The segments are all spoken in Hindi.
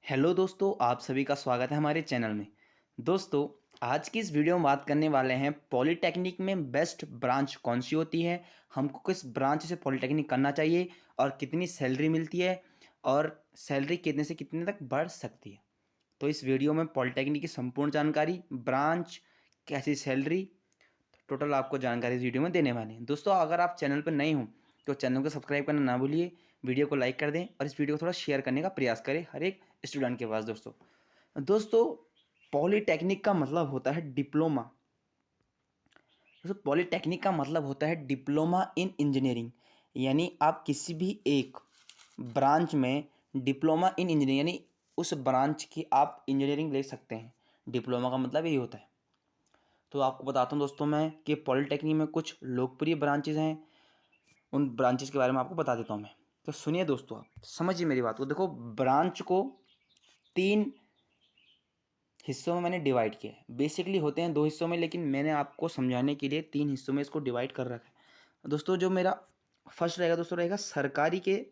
हेलो दोस्तों, आप सभी का स्वागत है हमारे चैनल में। दोस्तों, आज की इस वीडियो में बात करने वाले हैं पॉलिटेक्निक में बेस्ट ब्रांच कौन सी होती है, हमको किस ब्रांच से पॉलिटेक्निक करना चाहिए और कितनी सैलरी मिलती है और सैलरी कितने से कितने तक बढ़ सकती है। तो इस वीडियो में पॉलिटेक्निक की संपूर्ण जानकारी, ब्रांच, कैसी सैलरी, टोटल आपको जानकारी इस वीडियो में देने वाले हैं। दोस्तों, अगर आप चैनल पर नए हों तो चैनल को सब्सक्राइब करना ना भूलिए, वीडियो को लाइक कर दें और इस वीडियो को थोड़ा शेयर करने का प्रयास करें हर एक स्टूडेंट के पास। दोस्तों, पॉलीटेक्निक का मतलब होता है डिप्लोमा। दोस्तों, पॉलीटेक्निक का मतलब होता है डिप्लोमा इन इंजीनियरिंग, यानी आप किसी भी एक ब्रांच में डिप्लोमा इन इंजीनियरिंग यानी उस ब्रांच की आप इंजीनियरिंग ले सकते हैं। डिप्लोमा का मतलब यही होता है। तो आपको बताता हूँ दोस्तों मैं कि पॉलीटेक्निक में कुछ लोकप्रिय ब्रांचेज हैं, उन ब्रांचेज के बारे में आपको बता देता हूँ मैं। तो सुनिए दोस्तों, आप समझिए मेरी बात को। देखो, ब्रांच को 3 हिस्सों में मैंने डिवाइड किया है। बेसिकली होते हैं 2 हिस्सों में, लेकिन मैंने आपको समझाने के लिए 3 हिस्सों में इसको डिवाइड कर रखा है। दोस्तों, जो मेरा फर्स्ट रहेगा दोस्तों, रहेगा सरकारी के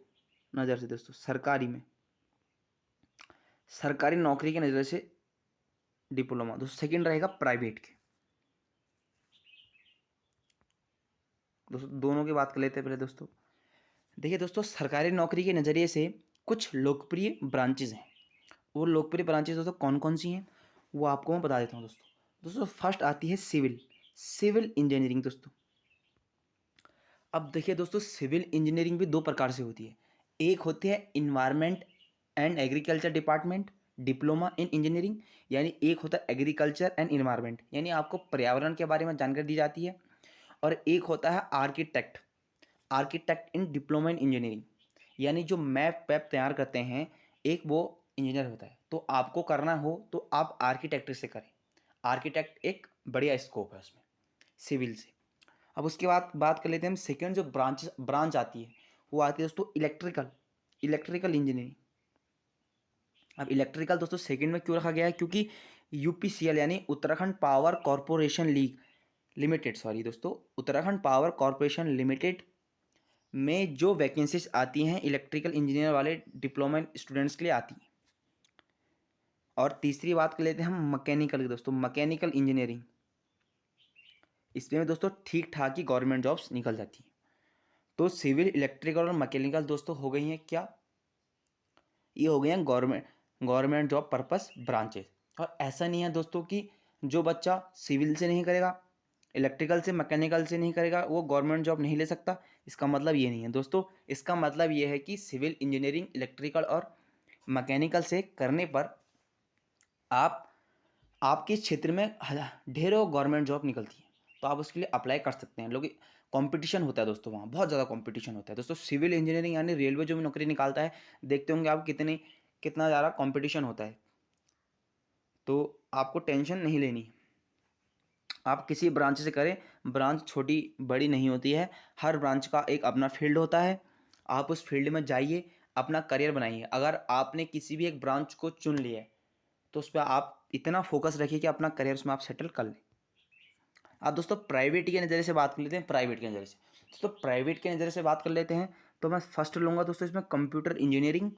नज़र से। दोस्तों, सरकारी नौकरी के नज़र से डिप्लोमा। दोस्तों, सेकंड रहेगा प्राइवेट के। दोस्तों, दोनों की बात कर लेते हैं पहले। दोस्तों देखिए दोस्तों, सरकारी नौकरी के नज़रिए से कुछ लोकप्रिय ब्रांचेज हैं। वो लोकप्रिय ब्रांचेज दोस्तों कौन कौन सी हैं वो आपको मैं बता देता हूँ। दोस्तों फर्स्ट आती है सिविल इंजीनियरिंग। दोस्तों, अब देखिए दोस्तों, सिविल इंजीनियरिंग भी 2 प्रकार से होती है। एक होती है environment and agriculture department diploma in engineering, यानी एक होता है एग्रीकल्चर एंड इन्वायरमेंट, यानी आपको पर्यावरण के बारे में जानकारी दी जाती है। और एक होता है architect in diploma in engineering, यानी जो मैप वैप तैयार करते हैं, एक वो इंजीनियर होता है। तो आपको करना हो तो आप आर्किटेक्ट से करें। आर्किटेक्ट एक बढ़िया स्कोप है उसमें, सिविल से। अब उसके बाद बात कर लेते हैं हम सेकेंड जो ब्रांच आती है, वो आती है दोस्तों इलेक्ट्रिकल इंजीनियरिंग। अब इलेक्ट्रिकल दोस्तों सेकंड में क्यों रखा गया है, क्योंकि यूपीसीएल यानी Uttarakhand power corporation limited, sorry दोस्तों, उत्तराखंड पावर कॉरपोरेशन लिमिटेड में जो वैकेंसीज आती हैं इलेक्ट्रिकल इंजीनियर वाले डिप्लोमा स्टूडेंट्स के लिए आती हैं। और तीसरी बात कर लेते हैं हम मैकेनिकल की। दोस्तों, मैकेनिकल इंजीनियरिंग, इसमें दोस्तों ठीक ठाक ही गवर्नमेंट जॉब्स निकल जाती हैं। तो सिविल, इलेक्ट्रिकल और मैकेनिकल दोस्तों हो गई हैं क्या, ये हो गए हैं गवर्नमेंट जॉब पर्पस ब्रांचेस। और ऐसा नहीं है दोस्तों कि जो बच्चा सिविल से नहीं करेगा, इलेक्ट्रिकल से, मैकेनिकल से नहीं करेगा, वो गवर्नमेंट जॉब नहीं ले सकता। इसका मतलब ये नहीं है दोस्तों। इसका मतलब ये है कि सिविल इंजीनियरिंग, इलेक्ट्रिकल और मैकेनिकल से करने पर आप आपके क्षेत्र में ढेरों गवर्नमेंट जॉब निकलती है, तो आप उसके लिए अप्लाई कर सकते हैं। लोग कंपटीशन होता है दोस्तों, वहाँ बहुत ज़्यादा कंपटीशन होता है। दोस्तों, सिविल इंजीनियरिंग यानी रेलवे जो भी नौकरी निकालता है, देखते होंगे आप कितना ज़्यादा कंपटीशन होता है। तो आपको टेंशन नहीं लेनी, आप किसी ब्रांच से करें। ब्रांच छोटी बड़ी नहीं होती है, हर ब्रांच का एक अपना फील्ड होता है। आप उस फील्ड में जाइए, अपना करियर बनाइए। अगर आपने किसी भी एक ब्रांच को चुन लिया है तो उस पर आप इतना फोकस रखिए कि अपना करियर उसमें आप सेटल कर लें। अब दोस्तों प्राइवेट के नज़रिए से बात कर लेते हैं। प्राइवेट के नज़रिए से दोस्तों, प्राइवेट के नज़रिए से बात कर लेते हैं तो मैं फर्स्ट लूँगा दोस्तों इसमें कंप्यूटर इंजीनियरिंग,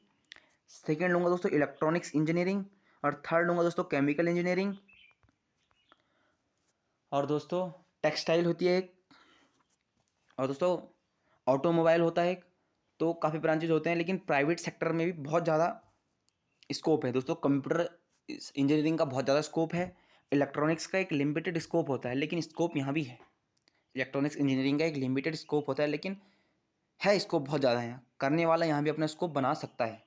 सेकेंड लूँगा दोस्तों इलेक्ट्रॉनिक्स इंजीनियरिंग, और थर्ड लूँगा दोस्तों केमिकल इंजीनियरिंग, और दोस्तों टेक्सटाइल होती है एक, और दोस्तों ऑटोमोबाइल होता है एक। तो काफ़ी ब्रांचेज होते हैं, लेकिन प्राइवेट सेक्टर में भी बहुत ज़्यादा स्कोप है दोस्तों। कंप्यूटर इंजीनियरिंग का बहुत ज़्यादा स्कोप है, इलेक्ट्रॉनिक्स का एक लिमिटेड स्कोप होता है, लेकिन स्कोप यहाँ भी है। इलेक्ट्रॉनिक्स इंजीनियरिंग का एक लिमिटेड स्कोप होता है, लेकिन है स्कोप बहुत ज़्यादा है। करने वाला यहाँ भी अपना स्कोप बना सकता है।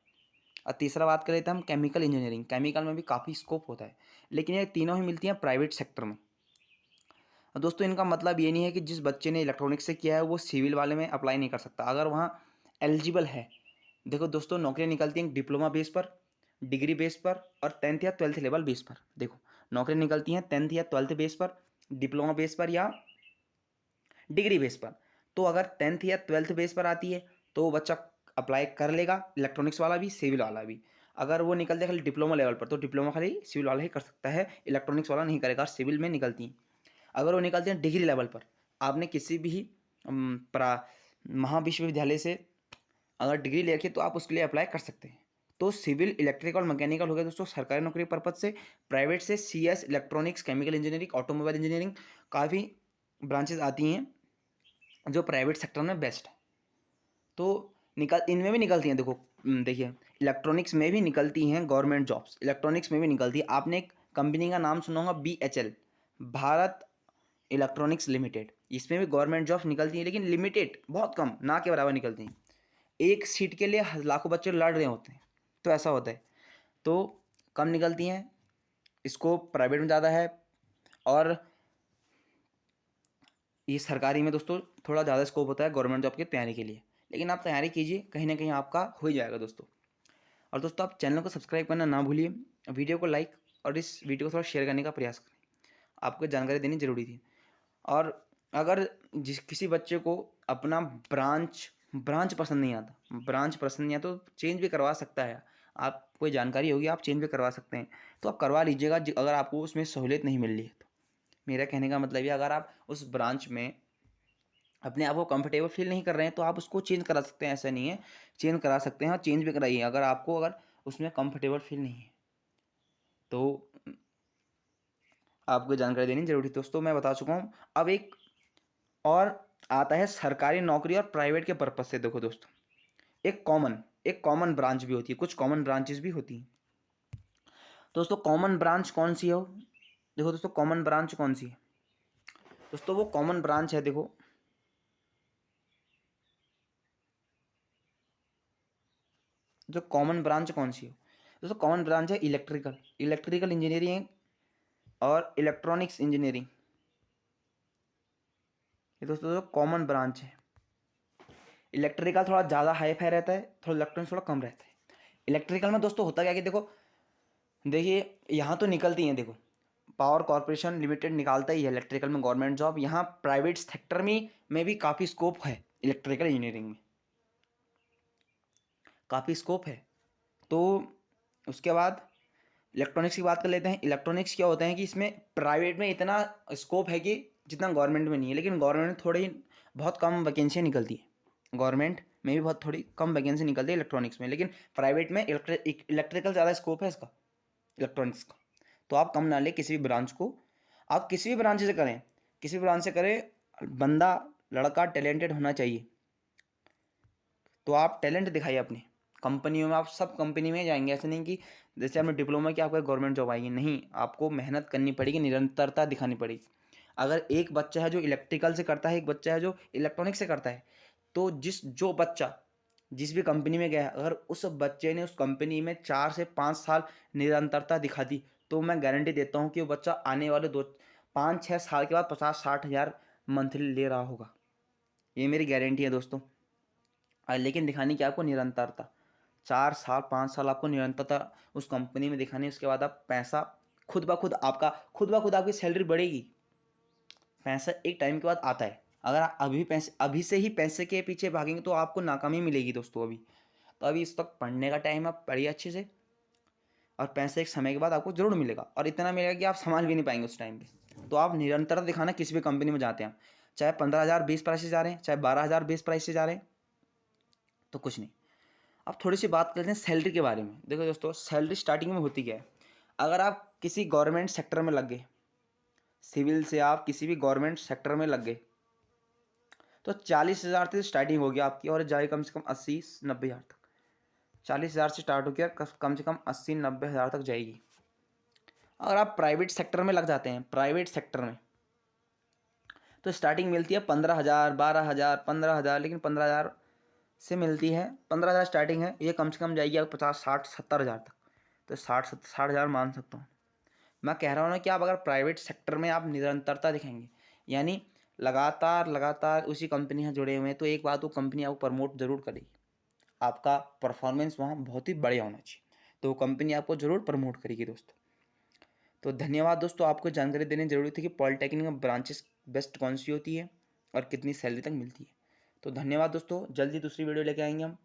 और तीसरा बात कर लेते हैं हम केमिकल इंजीनियरिंग। केमिकल में भी काफ़ी स्कोप होता है, लेकिन ये तीनों ही मिलती हैं प्राइवेट सेक्टर में। और दोस्तों, इनका मतलब ये नहीं है कि जिस बच्चे ने इलेक्ट्रॉनिक्स से किया है वो सिविल वाले में अप्लाई नहीं कर सकता, अगर वहाँ एलिजिबल है। देखो दोस्तों, नौकरियाँ निकलती हैं डिप्लोमा बेस पर, डिग्री बेस पर और 10th या 12th लेवल बेस पर। देखो, नौकरियाँ निकलती हैं 10th या 12th बेस पर, डिप्लोमा बेस पर या डिग्री बेस पर। तो अगर 10th या 12th बेस पर आती है तो वो बच्चा अप्लाई कर लेगा, इलेक्ट्रॉनिक्स वाला भी, सिविल वाला भी। अगर वो निकलते खाली डिप्लोमा लेवल पर तो डिप्लोमा खाली सिविल वाला ही कर सकता है, इलेक्ट्रॉनिक्स वाला नहीं करेगा, सिविल में निकलती हैं। अगर वो निकलते हैं डिग्री लेवल पर, आपने किसी भी महाविश्वविद्यालय से अगर डिग्री ले रखी है तो आप उसके लिए अप्लाई कर सकते हैं। तो सिविल, इलेक्ट्रिकल, मैकेनिकल हो गया दोस्तों सरकारी नौकरी पर्पज से। प्राइवेट से CS, electronics, chemical engineering, automobile engineering, काफ़ी ब्रांचेज आती हैं जो प्राइवेट सेक्टर में बेस्ट है। तो इनमें भी निकलती हैं, देखो देखिए इलेक्ट्रॉनिक्स में भी निकलती हैं गवर्नमेंट जॉब्स, इलेक्ट्रॉनिक्स में भी निकलती है। आपने एक कंपनी का नाम सुना होगा BHL, भारत इलेक्ट्रॉनिक्स लिमिटेड, इसमें भी गवर्नमेंट जॉब्स निकलती हैं, लेकिन लिमिटेड, बहुत कम, ना के बराबर निकलती हैं। एक सीट के लिए लाखों बच्चे लड़ रहे होते हैं, तो ऐसा होता है, तो कम निकलती हैं, स्कोप प्राइवेट में ज़्यादा है। और ये सरकारी में दोस्तों थोड़ा ज़्यादा स्कोप होता है गवर्नमेंट जॉब की तैयारी के लिए, लेकिन आप तैयारी कीजिए, कहीं ना कहीं आपका हो ही जाएगा दोस्तों। और दोस्तों आप चैनल को सब्सक्राइब करना ना भूलिए, वीडियो को लाइक और इस वीडियो को थोड़ा शेयर करने का प्रयास करें, आपको जानकारी देनी ज़रूरी थी। और अगर किसी बच्चे को अपना ब्रांच पसंद नहीं आता, तो चेंज भी करवा सकता है। आप कोई जानकारी होगी आप चेंज भी करवा सकते हैं, तो आप करवा लीजिएगा अगर आपको उसमें सहूलियत नहीं मिल रही है तो। मेरा कहने का मतलब ये, अगर आप उस ब्रांच में अपने आप को कंफर्टेबल फील नहीं कर रहे हैं तो आप उसको चेंज करा सकते हैं, ऐसा नहीं है, चेंज करा सकते हैं और चेंज भी कराइए अगर उसमें कंफर्टेबल फील नहीं है तो। आपको जानकारी देनी जरूरी थी दोस्तों, मैं बता चुका हूँ। अब एक और आता है सरकारी नौकरी और प्राइवेट के पर्पज से। देखो दोस्तों, एक कॉमन ब्रांच भी होती है, कुछ कॉमन ब्रांचेस भी होती हैं। दोस्तों कॉमन ब्रांच कौन सी है? देखो दोस्तों कॉमन ब्रांच कौन सी है दोस्तों, वो कॉमन ब्रांच है, देखो जो कॉमन ब्रांच कौन सी है दोस्तों, कॉमन ब्रांच है इलेक्ट्रिकल इंजीनियरिंग और इलेक्ट्रॉनिक्स इंजीनियरिंग। ये दोस्तों कॉमन ब्रांच है। इलेक्ट्रिकल थोड़ा ज़्यादा हाई फाई रहता है, थोड़ा इलेक्ट्रॉनिक्स थोड़ा कम रहता है। इलेक्ट्रिकल में दोस्तों होता क्या कि देखिए यहाँ तो निकलती हैं, देखो पावर कॉर्पोरेशन लिमिटेड निकालता ही है इलेक्ट्रिकल में गवर्नमेंट जॉब। यहाँ प्राइवेट सेक्टर में भी काफ़ी स्कोप है, इलेक्ट्रिकल इंजीनियरिंग में काफ़ी स्कोप है। तो उसके बाद इलेक्ट्रॉनिक्स की बात कर लेते हैं। इलेक्ट्रॉनिक्स क्या होता है कि इसमें प्राइवेट में इतना स्कोप है कि जितना गवर्नमेंट में नहीं है, लेकिन गवर्नमेंट में थोड़ी बहुत कम वैकेंसियाँ निकलती है, गवर्नमेंट में भी बहुत थोड़ी कम वैकेंसी निकलती है इलेक्ट्रॉनिक्स में, लेकिन प्राइवेट में इलेक्ट्रिकल ज़्यादा स्कोप है इसका, इलेक्ट्रॉनिक्स का। तो आप कम ना ले किसी भी ब्रांच को, आप किसी भी ब्रांच से करें, किसी भी ब्रांच से करें, बंदा लड़का टैलेंटेड होना चाहिए। तो आप टैलेंट दिखाइए अपने कंपनियों में, आप सब कंपनी में जाएंगे, ऐसे नहीं कि जैसे आपने डिप्लोमा किया आपको गवर्नमेंट जॉब आएगी, नहीं, आपको मेहनत करनी पड़ेगी, निरंतरता दिखानी पड़ेगी। अगर एक बच्चा है जो इलेक्ट्रिकल से करता है, एक बच्चा है जो इलेक्ट्रॉनिक से करता है, तो जो बच्चा जिस भी कंपनी में गया है, अगर उस बच्चे ने उस कंपनी में 4 से 5 साल निरंतरता दिखा दी, तो मैं गारंटी देता हूँ कि वो बच्चा आने वाले 2 5 6 साल के बाद 50 60 हज़ार मंथली ले रहा होगा। ये मेरी गारंटी है दोस्तों। लेकिन दिखानी क्या आपको, निरंतरता। 4 साल 5 साल आपको निरंतरता उस कंपनी में दिखानी है, उसके बाद आप पैसा खुद ब खुद आपकी सैलरी बढ़ेगी। पैसा एक टाइम के बाद आता है। अगर आप अभी से ही पैसे के पीछे भागेंगे तो आपको नाकामी मिलेगी दोस्तों। अभी इस वक्त पढ़ने का टाइम, आप पढ़िए अच्छे से, और पैसे एक समय के बाद आपको जरूर मिलेगा, और इतना मिलेगा कि आप संभाल भी नहीं पाएंगे उस टाइम पे। तो आप निरंतरता दिखाना, किसी भी कंपनी में जाते हैं, चाहे 15,000 20 प्राइस से जा रहे हैं, चाहे 12,000 20 प्राइस से जा रहे हैं, तो कुछ नहीं। अब थोड़ी सी बात करते हैं सैलरी के बारे में। देखो दोस्तों, सैलरी स्टार्टिंग में होती क्या है, अगर आप किसी गवर्नमेंट सेक्टर में लग गए, सिविल से आप किसी भी गवर्नमेंट सेक्टर में लग गए, तो 40,000 से स्टार्टिंग होगी आपकी, और जाए कम से कम 80 90 हज़ार तक। 40,000 से स्टार्ट होकर कम से कम 80 90 हज़ार तक जाएगी। अगर आप प्राइवेट सेक्टर में लग जाते हैं, प्राइवेट सेक्टर में, तो स्टार्टिंग मिलती है 15,000 12,000 15,000, लेकिन 15,000 से मिलती है, 15,000 स्टार्टिंग है, ये कम से कम जाएगी आप 50 60 70 हज़ार तक। तो 60 हज़ार मान सकता हूँ मैं। कह रहा हूँ ना कि आप अगर प्राइवेट सेक्टर में आप निरंतरता दिखाएंगे, यानी लगातार उसी कंपनी से जुड़े हुए हैं, तो एक बात, वो कंपनी आपको प्रमोट जरूर करेगी। आपका परफॉर्मेंस वहाँ बहुत ही बढ़िया होना चाहिए, तो वो कंपनी आपको जरूर प्रमोट करेगी दोस्तों। तो धन्यवाद दोस्तों, आपको जानकारी देनी जरूरी थी कि पॉलिटेक्निक में ब्रांचेस बेस्ट कौन सी होती है और कितनी सैलरी तक मिलती है। तो धन्यवाद दोस्तों, जल्दी दूसरी वीडियो लेके आएंगे हम।